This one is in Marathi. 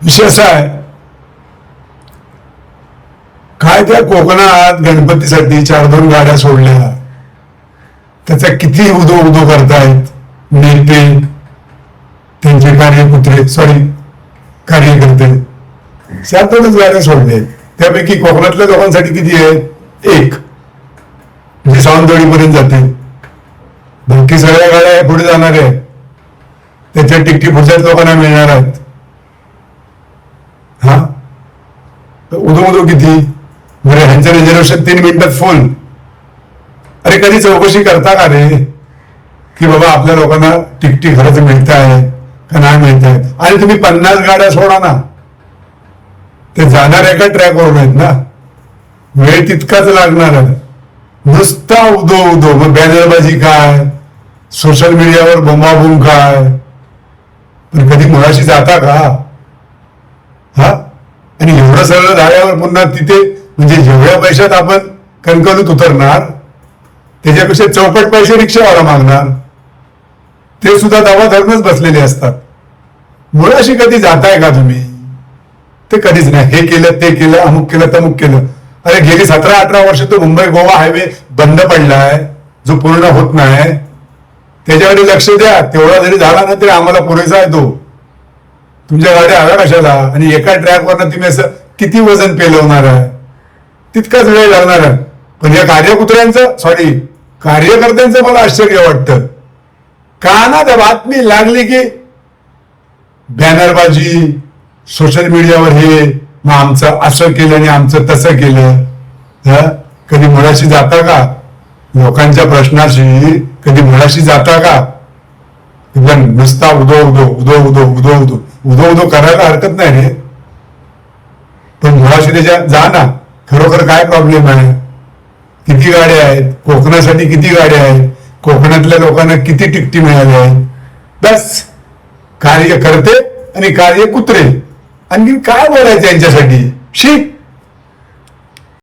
विषय असा आहे, काय त्या कोकणात गणपतीसाठी 4-2 गाड्या सोडल्या, त्याचा किती उदो उदो करतायत नेते, त्यांचे कार्यकर्ते. 4-2च गाड्या सोडल्या, त्यापैकी कोकणातल्या लोकांसाठी किती आहेत? 1, म्हणजे सावंतवाडीपर्यंत जाते. बाकी सगळ्या गाड्या पुढे जाणार आहे, त्याच्या तिकिटी पुढच्याच लोकांना मिळणार आहेत. हा, उदो उदो किती? बरं, ह्यांचं रिझर्वेशन 3 मिनिटात फुल. अरे कधी चौकशी करता का रे की बाबा आपल्या लोकांना तिकिटी खरंच मिळत आहे का नाही मिळत आहे? आणि तुम्ही 50 गाड्या सोडा ना, ते जाणार एका ट्रॅकवरून आहेत ना, वेळ तितकाच लागणार आहे. नुसता उदो उदो, मग बॅनरबाजी काय, सोशल मीडियावर बोंबाबोंब काय, पण कधी मुळाशी जाता का? हा, आणि एवढं सगळं झाल्यावर पुन्हा तिथे म्हणजे जेवढ्या पैशात आपण कणकणूत उतरणार त्याच्यापेक्षा चौपट पैसे रिक्षावाला मागणार, ते सुद्धा दवा धरूनच बसलेले असतात. मुळाशी कधी जाताय का तुम्ही? ते कधीच नाही. हे केलं, ते केलं, अमुक केलं, तमुक केलं. अरे गेली 17-18 वर्ष तो मुंबई गोवा हायवे बंद पडलाय, जो पूर्ण होत नाही, त्याच्याकडे लक्ष द्या. तेवढा जरी झाला ना तरी आम्हाला पुरेसा आहे तो. तुमच्या गाड्या हव्या कशाला? आणि एका ट्रॅकवरनं तुम्ही असं किती वजन पेलवणार आहे? तितकाच वेळ लागणार आहे. पण या कार्यकर्त्यांचं मला आश्चर्य वाटतं का ना, त्या बातमी लागली की बॅनरबाजी, सोशल मीडियावर हे, मग आमचं असं केलं आणि आमचं तसं केलं. कधी मुळाशी जाता का? लोकांच्या प्रश्नाशी कधी मुळाशी जाता का? नुसता उदो उदो उदो उदो उदो उदो उदो उदो करायला हरकत नाही रे, पण मुळाशी त्याच्या जा ना. खरोखर काय प्रॉब्लेम आहे? किती गाड्या आहेत कोकणासाठी? किती गाड्या आहेत कोकणातल्या लोकांना? किती तिकिटी मिळाल्या आहेत? बस कार्यकर्ते आणि कार्यकुत्रे, आणखी काय बोलायचं यांच्यासाठी? शी.